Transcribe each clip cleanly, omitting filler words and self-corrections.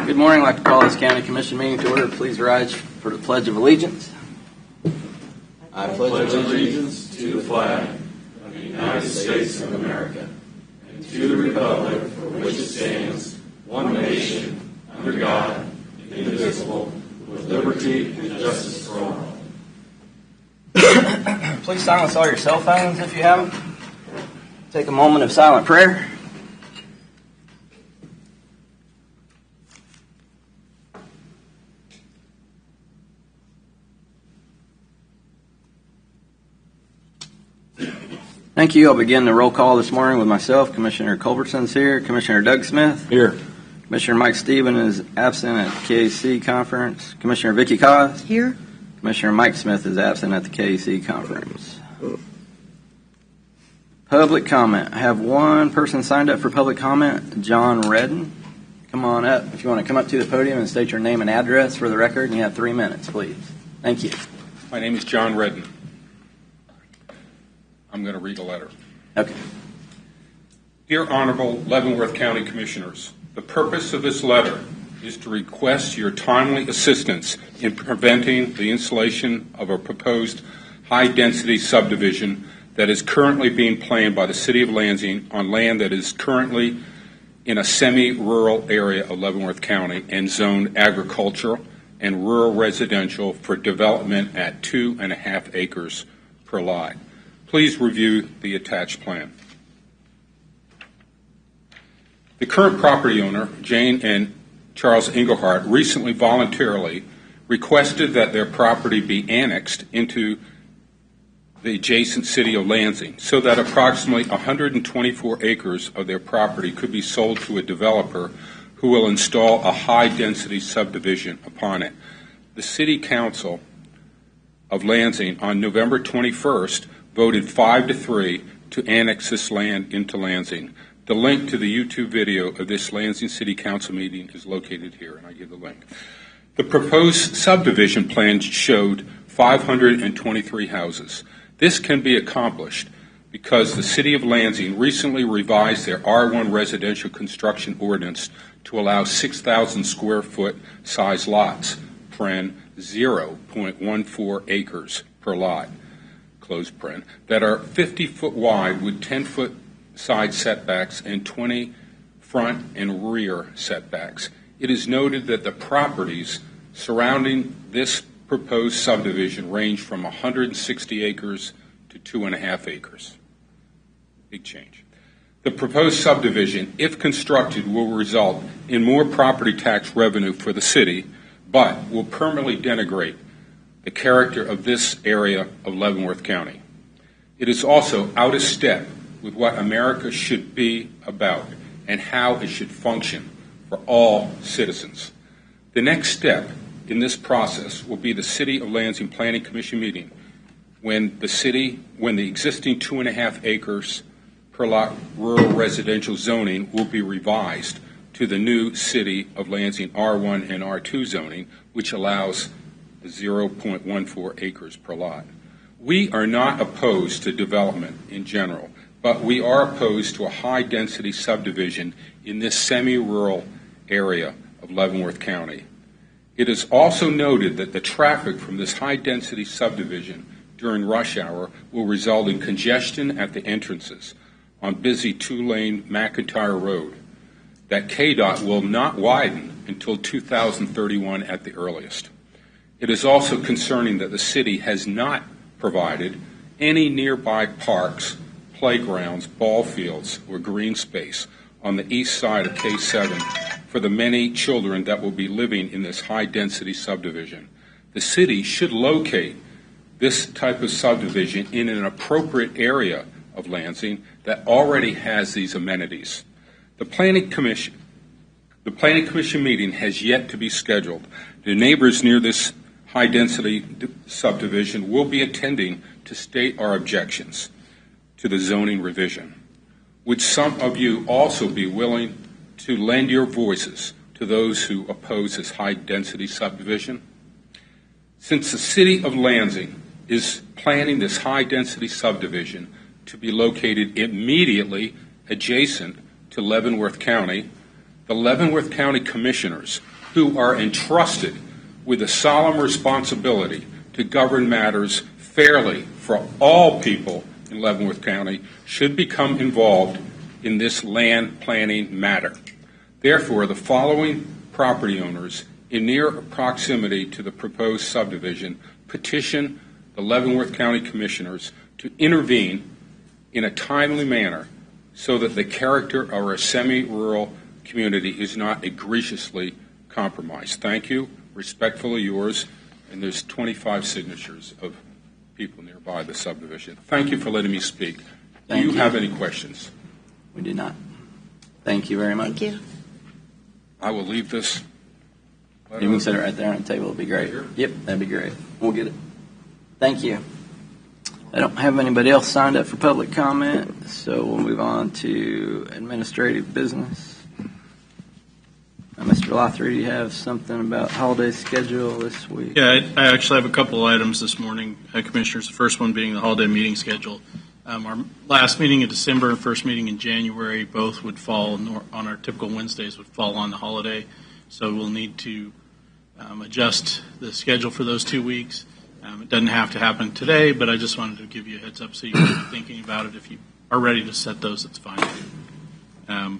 Good morning. I'd like to call this County Commission meeting to order. Please rise for the Pledge of Allegiance. I pledge allegiance to the flag of the United States of America and to the republic for which it stands, one nation, under God, indivisible, with liberty and justice for all. Please silence all your cell phones if you haven't. Take a moment of silent prayer. Thank you. I'll begin the roll call this morning with myself. Commissioner Culbertson's here. Commissioner Doug Smith. Here. Commissioner Mike Stephen is absent at the KAC conference. Commissioner Vicki Cos. Here. Commissioner Mike Smith is absent at the KAC conference. Public comment. I have one person signed up for public comment, John Redden. Come on up. If you want to come up to the podium and state your name and address for the record, and you have 3 minutes, please. Thank you. My name is John Redden. I'm going to read a letter. Okay. Dear Honorable Leavenworth County Commissioners, the purpose of this letter is to request your timely assistance in preventing the installation of a proposed high-density subdivision that is currently being planned by the City of Lansing on land that is currently in a semi-rural area of Leavenworth County and zoned agricultural and rural residential for development at 2.5 acres per lot. Please review the attached plan. The current property owner, Jane and Charles Engelhardt, recently voluntarily requested that their property be annexed into the adjacent city of Lansing so that approximately 124 acres of their property could be sold to a developer who will install a high-density subdivision upon it. The City Council of Lansing on November 21st voted 5-3 to annex this land into Lansing. The link to the YouTube video of this Lansing City Council meeting is located here, and I give the link. The proposed subdivision plan showed 523 houses. This can be accomplished because the City of Lansing recently revised their R1 residential construction ordinance to allow 6,000 square foot size lots, 0.14 acres per lot, close paren, that are 50 foot wide with 10 foot side setbacks and 20 front and rear setbacks. It is noted that the properties surrounding this proposed subdivision range from 160 acres to 2.5 acres. Big change. The proposed subdivision, if constructed, will result in more property tax revenue for the city, but will permanently denigrate the character of this area of Leavenworth County. It is also out of step with what America should be about and how it should function for all citizens. The next step in this process will be the City of Lansing Planning Commission meeting when the existing 2.5 acres per lot rural residential zoning will be revised to the new City of Lansing R1 and R2 zoning, which allows 0.14 acres per lot. We are not opposed to development in general, but we are opposed to a high-density subdivision in this semi-rural area of Leavenworth County. It is also noted that the traffic from this high-density subdivision during rush hour will result in congestion at the entrances on busy two-lane McIntyre Road, that KDOT will not widen until 2031 at the earliest. It is also concerning that the city has not provided any nearby parks, playgrounds, ball fields, or green space on the east side of K7 for the many children that will be living in this high-density subdivision. The city should locate this type of subdivision in an appropriate area of Lansing that already has these amenities. The Planning Commission meeting has yet to be scheduled. The neighbors near this high-density subdivision will be attending to state our objections to the zoning revision. Would some of you also be willing to lend your voices to those who oppose this high-density subdivision? Since the City of Lansing is planning this high-density subdivision to be located immediately adjacent to Leavenworth County, the Leavenworth County Commissioners who are entrusted with a solemn responsibility to govern matters fairly for all people in Leavenworth County should become involved in this land planning matter. Therefore, the following property owners in near proximity to the proposed subdivision petition the Leavenworth County Commissioners to intervene in a timely manner so that the character of our semi-rural community is not egregiously compromised. Thank you. Respectfully yours. And there's 25 signatures of people nearby the subdivision. Thank you for letting me speak. Do you have any questions? We do not. Thank you very much. Thank you. I will leave this. You can set it right there on the table. It'd be great. Yep, that'd be great. We'll get it. Thank you. I don't have anybody else signed up for public comment, so we'll move on to administrative business. Mr. Lothry, do you have something about holiday schedule this week? Yeah, I actually have a couple of items this morning, Commissioners. The first one being the holiday meeting schedule. Our last meeting in December and first meeting in January both would fall on our typical Wednesdays, would fall on the holiday. So we'll need to adjust the schedule for those 2 weeks. It doesn't have to happen today, but I just wanted to give you a heads up so you can be thinking about it. If you are ready to set those, it's fine. I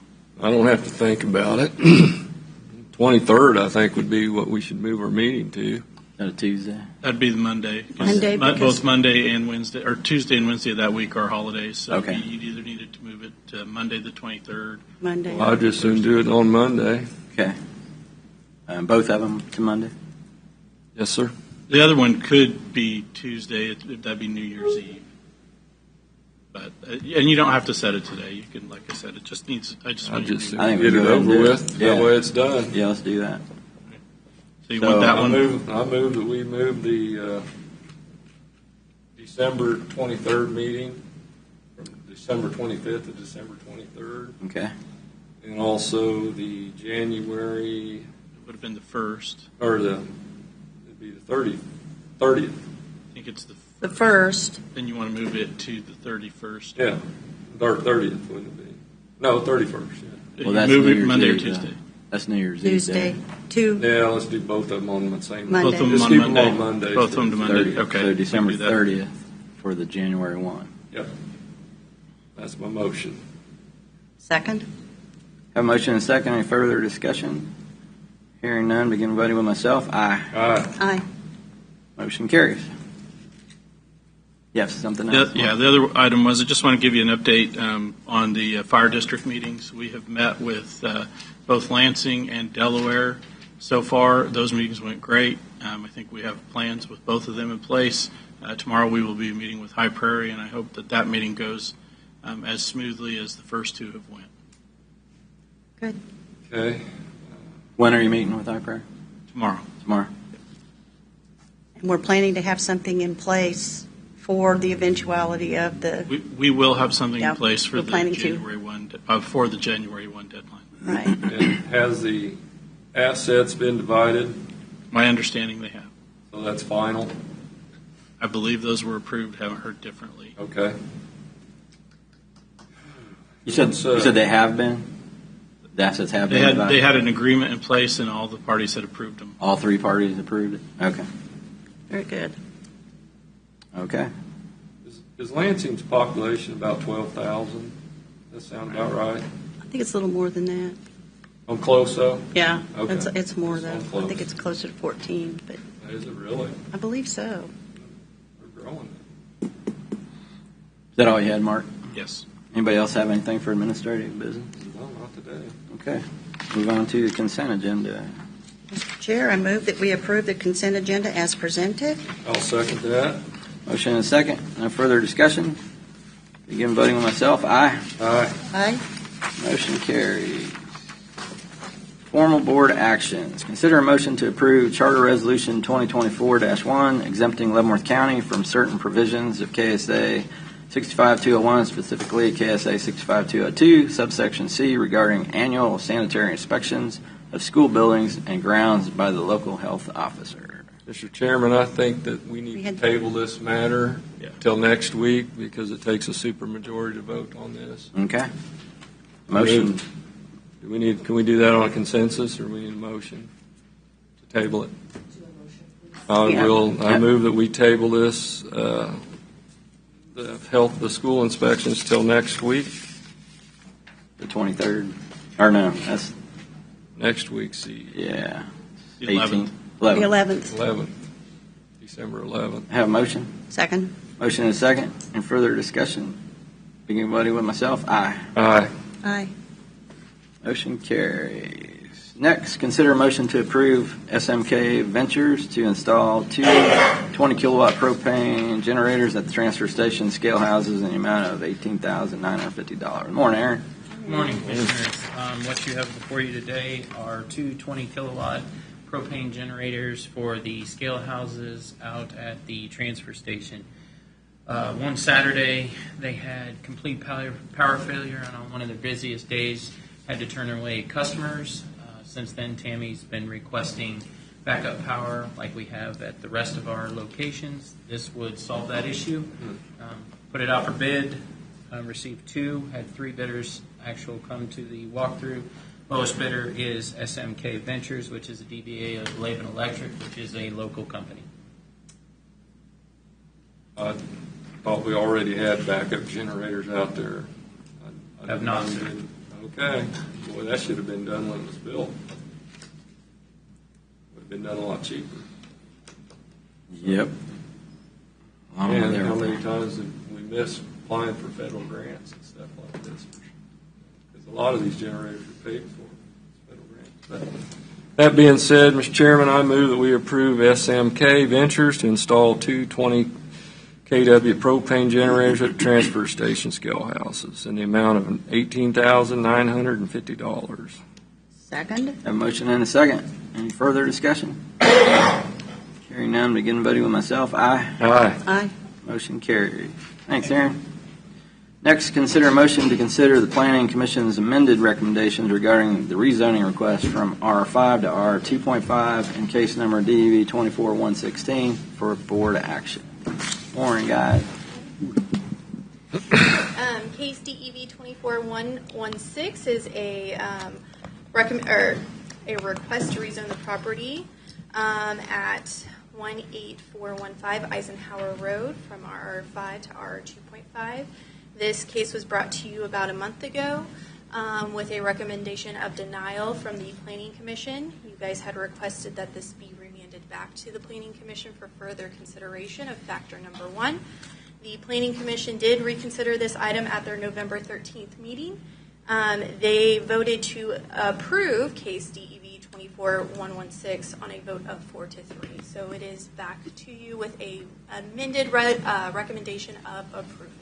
don't have to think about it. 23rd, I think, would be what we should move our meeting to. On a Tuesday. That'd be the Monday. Monday, Both Monday and Wednesday, or Tuesday and Wednesday of that week are holidays. So Okay. you'd either needed to move it to Monday the 23rd. Monday. Well, I'd just soon do it on Monday. Okay. Both of them to Monday? Yes, sir. The other one could be Tuesday. That'd be New Year's Eve. But and you don't have to set it today. You can, like I said, it just needs. I just I want you to just do I think get we it go ahead and over do it. with. Yeah. That way it's done. Yeah, let's do that. So you So, want that I one? move that we move the December 23rd meeting from December 25th to December 23rd, Okay. and also the January It would have been the first. or it'd be the 30th. I think it's The first. Then you want to move it to the 31st. Yeah, or 30th wouldn't it be? No, 31st. Yeah. Well, that's move New it Year's Monday or Eve, Tuesday. That's New Year's Eve. Tuesday. Two. Yeah, let's do both of them on the same. Monday. Both of them Just on keep them Monday. on Mondays. Both of them to Monday. 30th. Okay. So December we can do that. 30th for the January 1. Yep. That's my motion. Second. Have a motion and a second. Any further discussion? Hearing none, begin voting with myself. Aye. Aye. Aye. Motion carries. Yes, something else? The other item was I just want to give you an update on the fire district meetings. We have met with both Lansing and Delaware so far. Those meetings went great. I think we have plans with both of them in place. Tomorrow we will be meeting with High Prairie, and I hope that meeting goes as smoothly as the first two have went. Good. Okay. When are you meeting with High Prairie? Tomorrow. Tomorrow. And we're planning to have something in place for the eventuality of the, We will have something Yeah, in place for we're the planning to. January 1 for the January 1 deadline. right. And has the assets been divided? My understanding they have. So that's final? I believe those were approved. Haven't heard differently. Okay. You said Let's, they have been? The assets have been divided? They had an agreement in place, and all the parties had approved them. All three parties approved it? Okay. Very good. Okay. Is Lansing's population about 12,000? That sound about right? I think it's a little more than that. I'm close, though? Yeah. Okay. It's more, though. I'm I close. think it's closer to 14, but Is it really? I believe so. We're growing. Is that all you had, Mark? Yes. Anybody else have anything for administrative business? No, not today. Okay. Move on to the consent agenda. Mr. Chair, I move that we approve the consent agenda as presented. I'll second that. Motion and a second. No further discussion. Begin voting with myself. Aye. Aye. Aye. Motion carries. Formal board actions. Consider a motion to approve Charter Resolution 2024-1 exempting Leavenworth County from certain provisions of KSA 65201, specifically KSA 65202, subsection C, regarding annual sanitary inspections of school buildings and grounds by the local health officer. Mr. Chairman, I think that we need to table this matter till next week because it takes a supermajority to vote on this. Okay. Motion. Can we do that on a consensus or we need a motion? Table it. Yeah. I move that we table this, the school inspections till next week. The 23rd. Or no, that's, Next week's the yeah. The 11th. The 11th. 11th, December 11th. Have a motion? Second. Motion and a second. And further discussion? Anybody with myself? Aye. Aye. Aye. Motion carries. Next, consider a motion to approve SMK Ventures to install two 20-kilowatt propane generators at the transfer station scale houses in the amount of $18,950. Morning, Aaron. Good morning, Commissioners. What you have before you today are two 20-kilowatt propane generators for the scale houses out at the transfer station. One Saturday, they had complete power failure, and on one of their busiest days, had to turn away customers. Since then, Tammy's been requesting backup power like we have at the rest of our locations. This would solve that issue. Put it out for bid, received two, had three bidders actually come to the walkthrough. Lowest bidder is SMK Ventures, which is a DBA of Laban Electric, which is a local company. I thought we already had backup generators out there. I Have not, sir. Okay. Boy, that should have been done when it was built. Would have been done a lot cheaper. Yep. And how many times have we missed applying for federal grants and stuff like this? Because a lot of these generators are paid for federal grants. That being said, Mr. Chairman, I move that we approve SMK Ventures to install two 20 kW propane generators at transfer station scale houses in the amount of $18,950. Second. Have a motion and a second. Any further discussion? Hearing none, begin voting with myself. Aye. Aye. Aye. Motion carries. Thanks, Aaron. Next, consider a motion to consider the Planning Commission's amended recommendations regarding the rezoning request from R5 to R2.5 in case number DEV 24116 for board action. Morning, guys. Case DEV 24116 is a request to rezone the property at 18415 Eisenhower Road from RR5 to RR2.5. This case was brought to you about a month ago with a recommendation of denial from the Planning Commission. You guys had requested that this be remanded back to the Planning Commission for further consideration of factor number 1. The Planning Commission did reconsider this item at their November 13th meeting. They voted to approve case DEV 24116 on a vote of 4-3. So it is back to you with a amended recommendation of approval.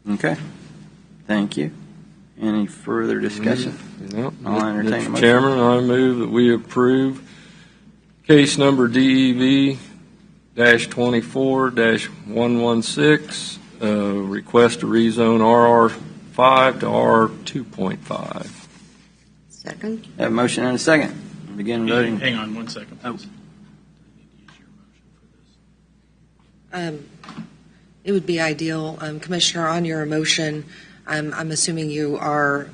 Okay. Thank you. Any further discussion? No. I'll entertain a Mr. motion. Chairman, I move that we approve case number DEV-24-116, request to rezone RR5 to R2.5. Second. Have a motion and a second. Begin voting. Hang on one second, please. It would be ideal, Commissioner, on your motion, I'm assuming you are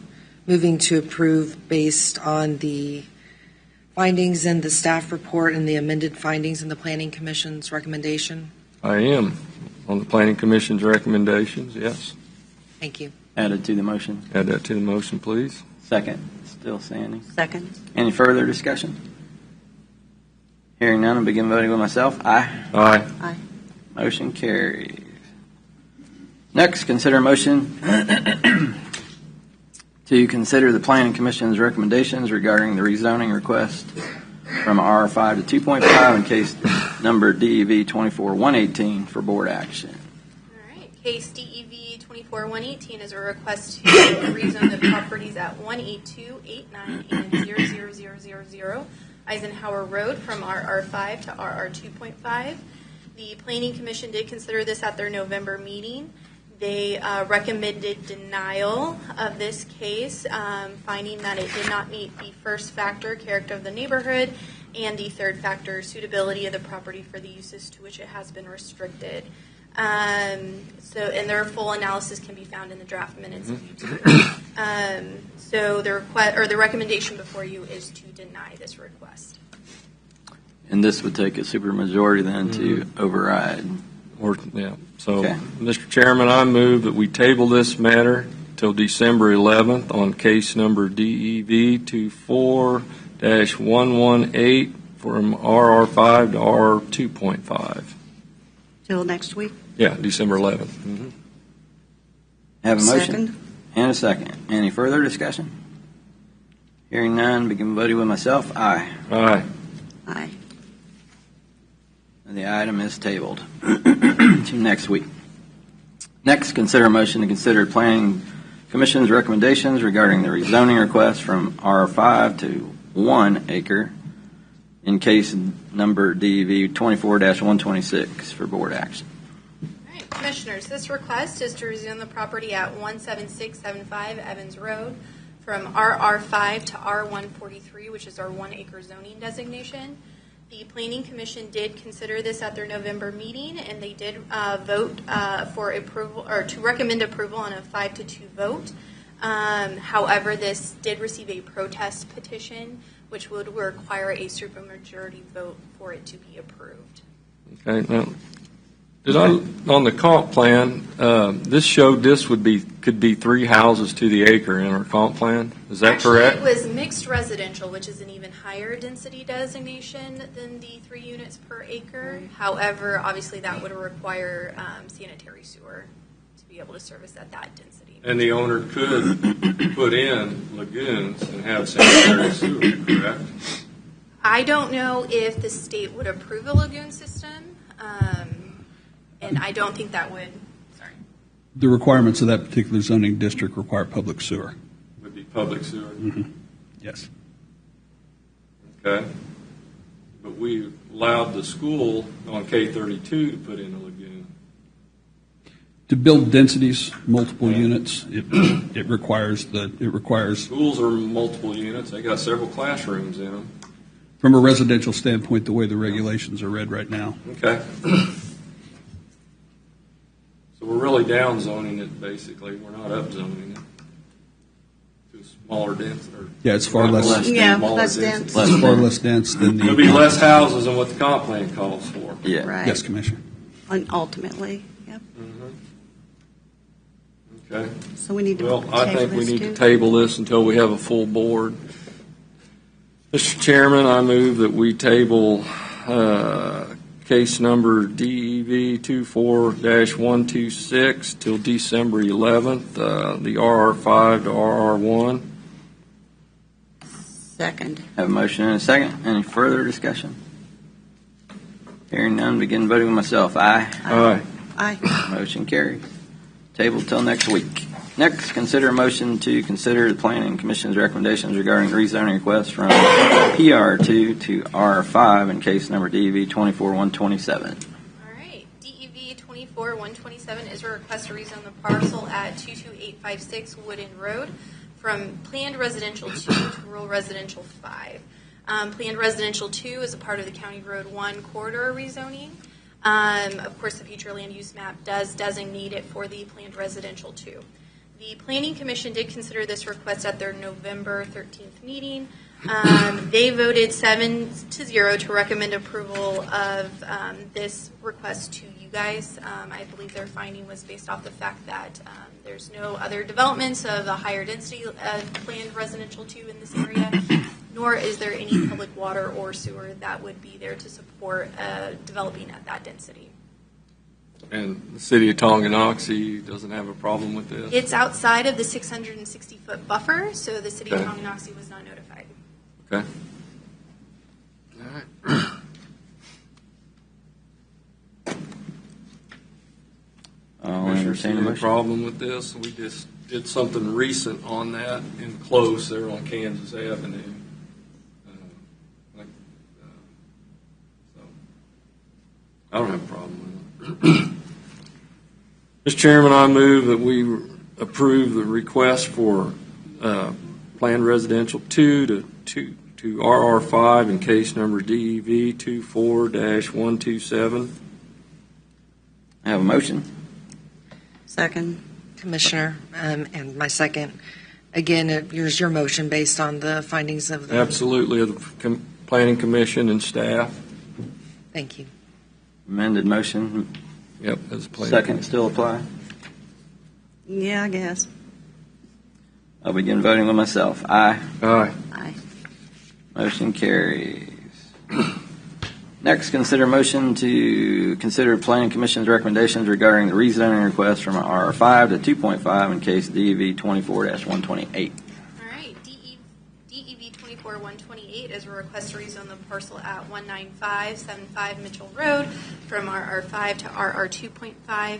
moving to approve based on the findings in the staff report and the amended findings in the Planning Commission's recommendation? I am on the Planning Commission's recommendations, yes. Thank you. Added to the motion. Add that to the motion, please. Second. Still standing. Second. Any further discussion? Hearing none, I'll begin voting with myself. Aye. Aye. Aye. Motion carries. Next, consider a motion to consider the Planning Commission's recommendations regarding the rezoning request from R5 to 2.5 in case number DEV 24118 for board action. All right. Case DEV 24118 is a request to rezone the properties at 18289 and 00000 Eisenhower Road from RR5 to RR2.5. The Planning Commission did consider this at their November meeting. They recommended denial of this case, finding that it did not meet the first factor, character of the neighborhood, and the third factor, suitability of the property for the uses to which it has been restricted. And their full analysis can be found in the draft minutes of YouTube. So the recommendation before you is to deny this request. And this would take a supermajority then to override. So, Okay. Mr. Chairman, I move that we table this matter till December 11th on case number DEV 24-118 from RR5 to RR2.5. Till next week? Yeah, December 11th. Have a motion Second. and a second. Any further discussion? Hearing none, begin voting with myself. Aye. Aye. Aye. And the item is tabled to next week. Next, consider a motion to consider Planning Commission's recommendations regarding the rezoning request from R5 to 1 acre in case number DV 24-126 for board action. All right, Commissioners, this request is to rezone the property at 17675 Evans Road from RR5 to R143, which is our 1 acre zoning designation. The Planning Commission did consider this at their November meeting, and they did vote for approval, or to recommend approval on a 5-2 vote. However, this did receive a protest petition, which would require a supermajority vote for it to be approved. Okay, now, on the comp plan, this showed this could be 3 houses to the acre in our comp plan. Is that correct? It was mixed residential, which is an even higher density designation than the 3 units per acre. However, obviously that would require sanitary sewer to be able to service at that density. And the owner could put in lagoons and have sanitary sewer, correct? I don't know if the state would approve a lagoon system, and I don't think that would. Sorry. The requirements of that particular zoning district require public sewer. Would be public sewer. Yes. Okay. But we allowed the school on K32 to put in a lagoon. To build densities, multiple units, it requires Schools are multiple units. They got several classrooms in them. from a residential standpoint, the way the regulations are read right now. Okay. So we're really down zoning it, basically. We're not up zoning it to smaller dense. Yeah, it's far less. Yeah, smaller less dense. dense. It's far less dense than There'll be the. less houses than what the comp plan calls for. Yeah. Right. Yes, Commissioner. And ultimately, yep. Okay. So we need to Well, I table think we this need too. to table this until we have a full board. Mr. Chairman, I move that we table case number DEV 24-126 till December 11th, the RR5 to RR1. Second. Have a motion and a second. Any further discussion? Hearing none, begin voting with myself. Aye. Aye. Aye. Motion carries. Table till next week. Next, consider a motion to consider the Planning Commission's recommendations regarding rezoning requests from PR2 to R5 in case number DEV 24-127. All right, DEV 24-127 is a request to rezone the parcel at 22856 Wooden Road from Planned Residential 2 to Rural Residential 5. Planned Residential 2 is a part of the County Road 1 corridor rezoning. Of course, the future land use map does designate it for the Planned Residential 2. The Planning Commission did consider this request at their November 13th meeting. They voted 7-0 to recommend approval of this request to you guys. I believe their finding was based off the fact that there's no other developments of a higher density Planned Residential 2 in this area, nor is there any public water or sewer that would be there to support developing at that density. And the city of Tonganoxie doesn't have a problem with this? It's outside of the 660-foot buffer, so the city of Okay. Tonganoxie was not notified. Okay. All right. I'll Commissioners, entertain a any motion. problem with this? We just did something recent on that in close there on Kansas Avenue. So I don't have a problem with it. Mr. Chairman, I move that we approve the request for Planned Residential 2 to RR5 in case number DEV 24-127. I have a motion. Second. Commissioner, and my second. Again, here's your motion based on the findings of the. Absolutely, of the Planning Commission and staff. Thank you. Amended motion. Yep, as planned. Second still apply. Yeah, I guess. I'll begin voting with myself. Aye. Aye. Aye. Motion carries. Next, consider motion to consider Planning Commission's recommendations regarding the rezoning request from RR5 to 2.5 in case DEV 24-128. All right, DEV 24-128 is a request to rezone the parcel at 19575 Mitchell Road from RR5 to RR 2.5.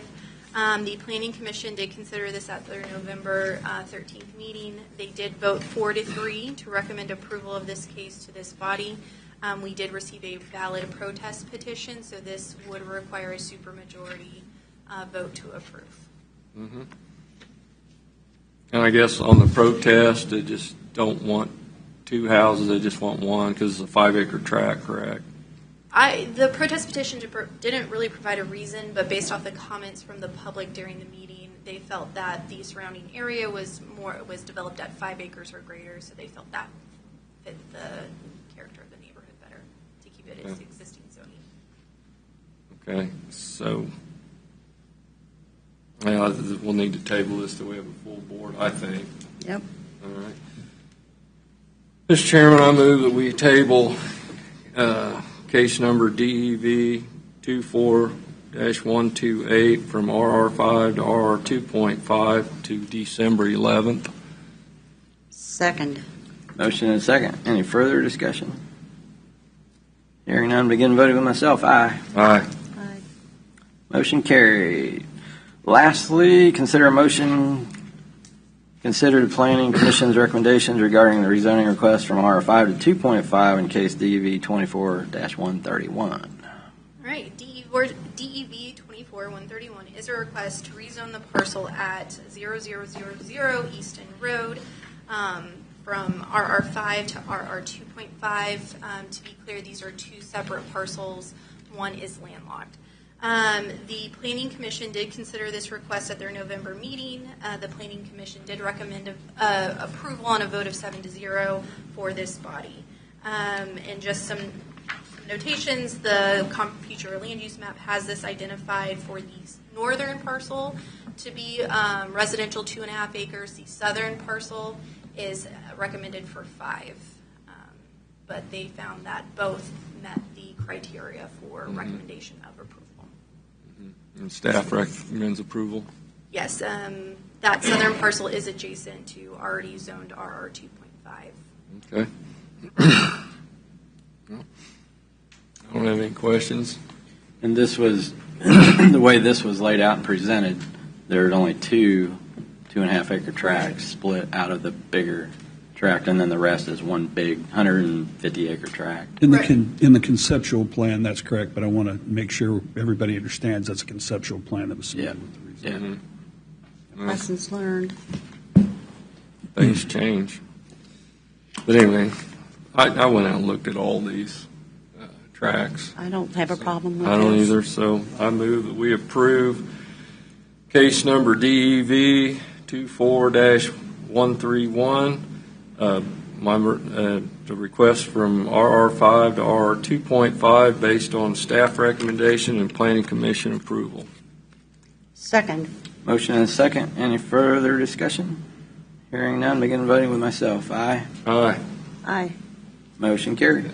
The Planning Commission did consider this at their November 13th meeting. They did vote 4-3 to recommend approval of this case to this body. We did receive a valid protest petition, so this would require a supermajority vote to approve. Mm-hmm. And I guess on the protest, they just don't want two houses, they just want one because it's a 5-acre tract, correct? The protest petition didn't really provide a reason, but based off the comments from the public during the meeting, they felt that the surrounding area was developed at 5 acres or greater, so they felt that fit the character of the neighborhood better to keep it as existing zoning. Okay, so we'll need to table this till we have a full board, I think. Yep. All right. Mr. Chairman, I move that we table case number DEV 24-128 from RR5 to RR 2.5 to December 11th. Second. Motion and second. Any further discussion? Hearing none, begin voting with myself. Aye. Aye. Aye. Motion carried. Lastly, consider the Planning Commission's recommendations regarding the rezoning request from RR5 to 2.5 in case DEV 24-131. All right, DEV 24-131 is a request to rezone the parcel at 0000 Easton Road from RR5 to RR 2.5. To be clear, these are two separate parcels. One is landlocked. The Planning Commission did consider this request at their November meeting. The Planning Commission did recommend approval on a vote of 7-0 for this body. And just some notations, the future land use map has this identified for the northern parcel to be residential 2.5 acres. The southern parcel is recommended for 5. But they found that both met the criteria for recommendation of approval. And staff recommends approval. Yes, that southern parcel is adjacent to already zoned RR 2.5. Okay. I don't have any questions. And this was, the way this was laid out and presented, there are only 2.5 acre tracts split out of the bigger tract, and then the rest is one big 150 acre tract. In the conceptual plan, that's correct, but I want to make sure everybody understands that's a conceptual plan that was submitted with the result. Yeah. Well, Lessons learned. things change. But anyway, I went out and looked at all these tracks. I don't have a problem with I don't this. either, so I move that we approve case number DEV 24-131, the request from RR5 to RR 2.5 based on staff recommendation and Planning Commission approval. Second. Motion and second. Any further discussion? Hearing none, begin voting with myself. Aye. Aye. Aye. Motion carried.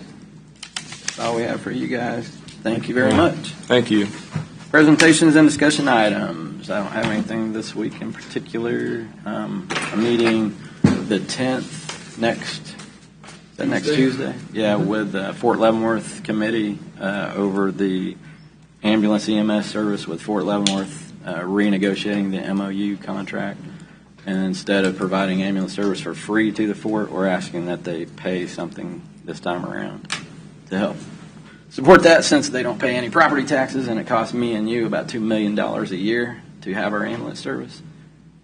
That's all we have for you guys. Thank you very much. Thank you. Presentations and discussion items. I don't have anything this week in particular. A meeting the 10th next Tuesday? Yeah, with Fort Leavenworth Committee over the ambulance EMS service with Fort Leavenworth renegotiating the MOU contract. And instead of providing ambulance service for free to the fort, we're asking that they pay something this time around to help support that, since they don't pay any property taxes and it costs me and you about $2 million a year to have our ambulance service.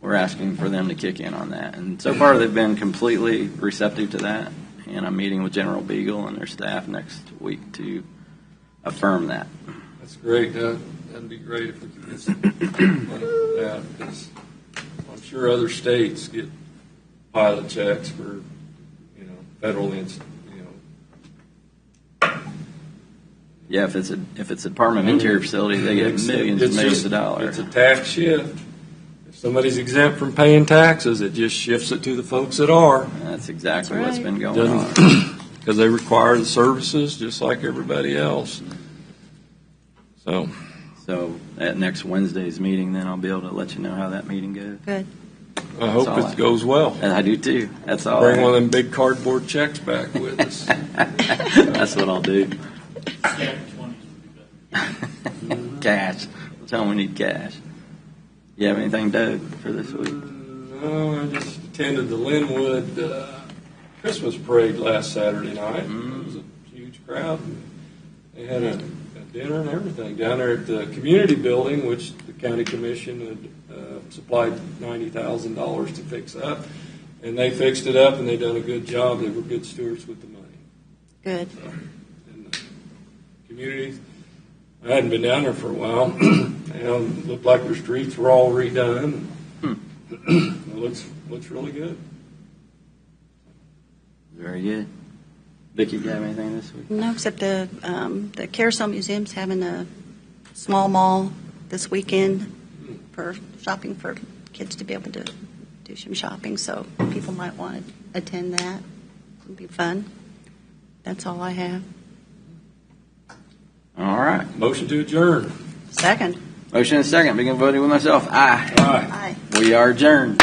We're asking for them to kick in on that. And so far they've been completely receptive to that. And I'm meeting with General Beagle and their staff next week to affirm that. That's great. that'd be great if we could get some money for that, because I'm sure other states get pilot checks for, federal Yeah, if it's a Department of Interior facility, they get millions and millions of dollars. It's a tax shift. If somebody's exempt from paying taxes, it just shifts it to the folks that are. That's exactly That's what's right. been going on. Because they require the services just like everybody else. So, at next Wednesday's meeting, then I'll be able to let you know how that meeting goes. Good. I hope all it goes well. And I do too. That's all. Bring one of them big cardboard checks back with us. That's what I'll do. Stack of 20s would be better. Cash. Tell them we need cash. You have anything, Doug, for this week? No, I just attended the Linwood Christmas parade last Saturday night. It was a huge crowd. They had a dinner and everything down there at the community building, which the county commission had supplied $90,000 to fix up. And they fixed it up, and they done a good job. They were good stewards with the money. Good. And the community, I hadn't been down there for a while. It looked like their streets were all redone. It looks really good. Very good. Vicki, you have anything this week? No, except the Carousel Museum's having a small mall this weekend for shopping for kids to be able to do some shopping. So people might want to attend that. It'll be fun. That's all I have. All right. Motion to adjourn. Second. Motion and second. Begin voting with myself. Aye. Aye. Aye. We are adjourned.